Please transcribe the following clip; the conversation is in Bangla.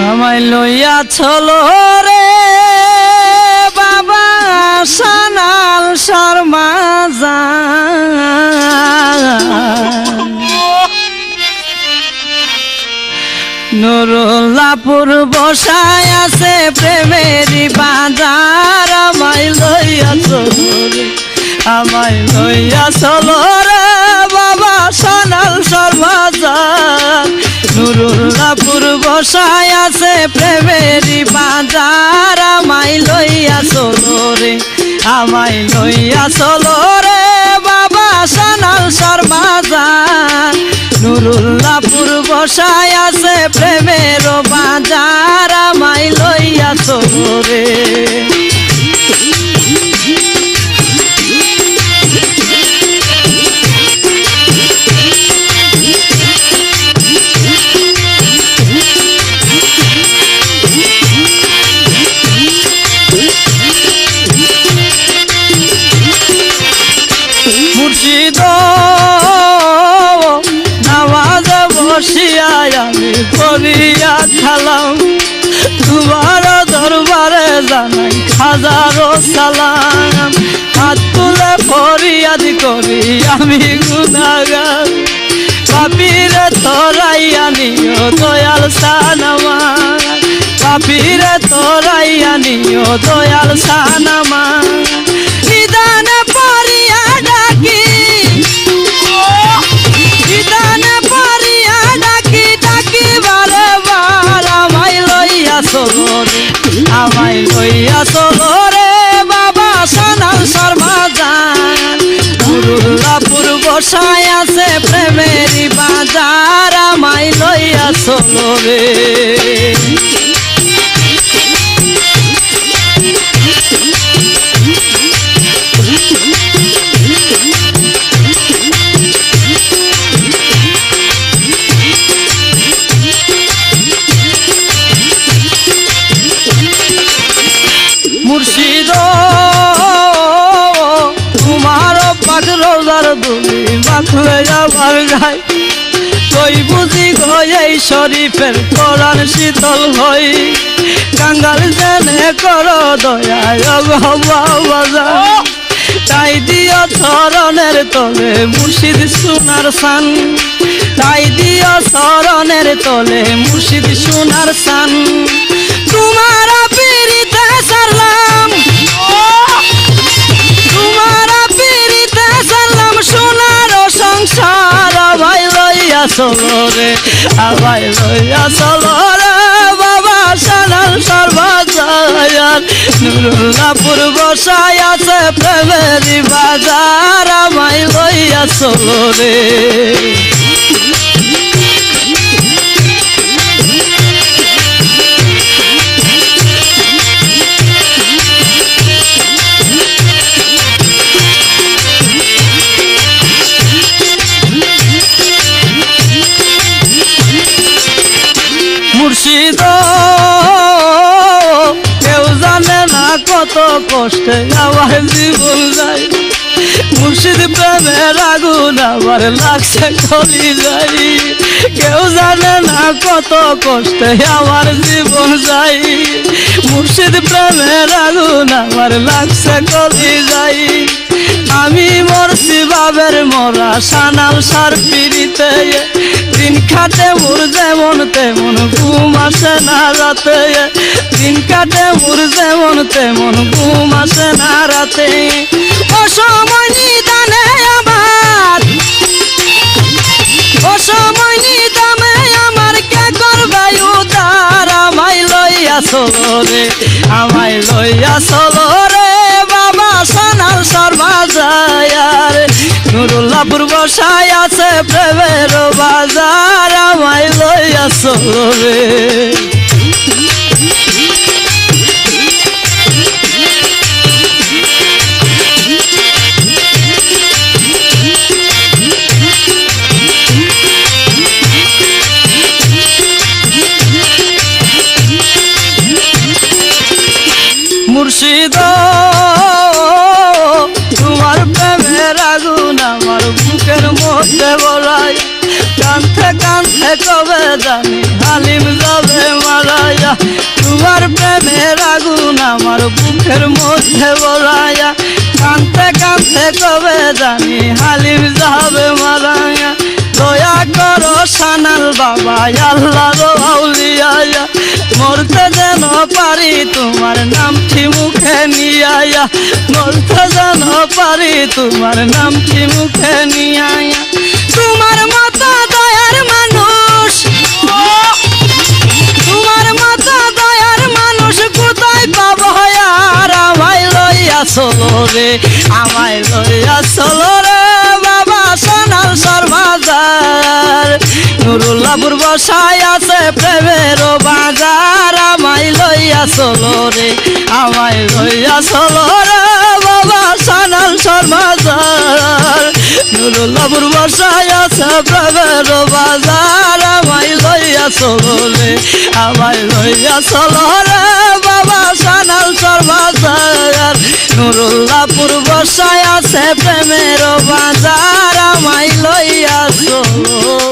আমায় লইয়া চলো রে বাবা সানাল শর্মা নুরুল্লাপুর বসায় আছে প্রেমেরই বাজার। আমায় লইয়া চলো রে, আমায় লইয়া চলো রে বাবা সানাল শর্মা নুরুল্লাপুর বসায় আছে প্রেমেরই বাজার। আমায় লইয়া চলো রে, আমায় লইয়া চলো রে বাবা সানাল শর্মা নুরুল্লাপুর বসায় আছে প্রেমের বাজার। আমায় লইয়া চলো রে। মুর্শিদ নামাজ বসিয়া আমি করিয়া খালাম, তোমার দরবারে জানাই হাজারো সালাম। হাত তুলে ফরিয়াদ করি আমি গুনাহগার, পাপীরে তোরাইয়া নিও দয়াল সানামার, পাপীরে তোরাইয়া নিও দয়াল সানামার। নিদানে পড়িয়া ডাকি, নিদানে পড়িয়া ডাকি, ডাকি বারে বার। আমায় লইয়া চলো রে, আমায় লইয়া চলো রে বাবা সানাল শর্মা নুরুল্লাপুর বসায় আছে প্রেমেরই বাজার। আমায় লইয়া চলো রে। মুর্শিদ তোমার পাক রোজার দুলি মাখলে আমার গায়, কই বুঝি এই শরীফের কোরআন শীতল হই। কাঙ্গাল জেনে করো দয়া বাবা, তাই দিও চরণের তলে মুর্শিদ সোনার সান, তাই দিও চরণের তলে মুর্শিদ সোনার সান। তোমার পিরিতে সারলাম, তোমার পিরিতে সারলাম সোনার সংসার। আমায় লইয়া চলো রে, আমায় লইয়া চলো রে বাবা সানাল শর্মা নুরুল্লাপুর বসায় আছে প্রেমেরই বাজার। আমায় লইয়া চলো রে। মুর্শিদ কেউ জানে না কত কষ্টে আমার জীবন যায়, মুর্শিদ প্রেমের আগুন আমার লাগছে কলি যাই। কেউ জানে না কত কষ্টে আমার জীবন যাই, মুর্শিদ প্রেমের আগুন আমার লাগছে কলি যাই। আমি মরছি বাবের মরা সানাল সার পিড়িতে, দিন কাটে মোর যেমন তেমন ঘুম আসে না রাতে, দিন কাটে মোর যেমন তেমন ঘুম আসে না রাতে। অসময় নিদানে আমার, অসময় নিদানে আমার কে করবে উদ্ধার। আমায় লইয়া চলো রে, আমায় লইয়া চলো রে বাবা সানাল শর্মা নুরুল্লাপুর বসায় আছে প্রেমের বাজার। আমায় লইয়া চলো রে। মুর্শিদ তোমার প্রেমের আগুন আমার বুকের মধ্যে বলাই, কাঁদতে কাঁদতে কবে জানি হালিম যাবে মারাই। আমার বুকের মধ্যে বলাইয়া কানতে কানতে কবে জানি হালিম যাবে মারাইয়া দয়া করো সানাল বাবা আল্লাহর আউলিয়া মরতে যেন পারি তোমার নামটি মুখে নিয়াইয়া মরতে যেন পারি তোমার নামটি মুখে নিয়াইয়া তোমার মতো দয়ার মানুষ তোমার মতো দয়ার মানুষ কোথায় পাবো আর আমায় লইয়া চলো রে আমায় লইয়া চলো রে বাবা সোনার সরবাজার নুরুল্লাহপুর বসায় আছে প্রেমের বাজার আমায় লইয়া চলো রে আমায় লইয়া চলো রে বাবা সোনার সরবাজার নুরুল্লাহপুর বসায় আছে প্রেমের বাজার আমায় লইয়া চলো রে আমায় লইয়া চলো রে বাবা সোনার সরবাজার নুরুল্লাহপুর বসায় আছে প্রেমের বাজার আমায় লইয়া চলো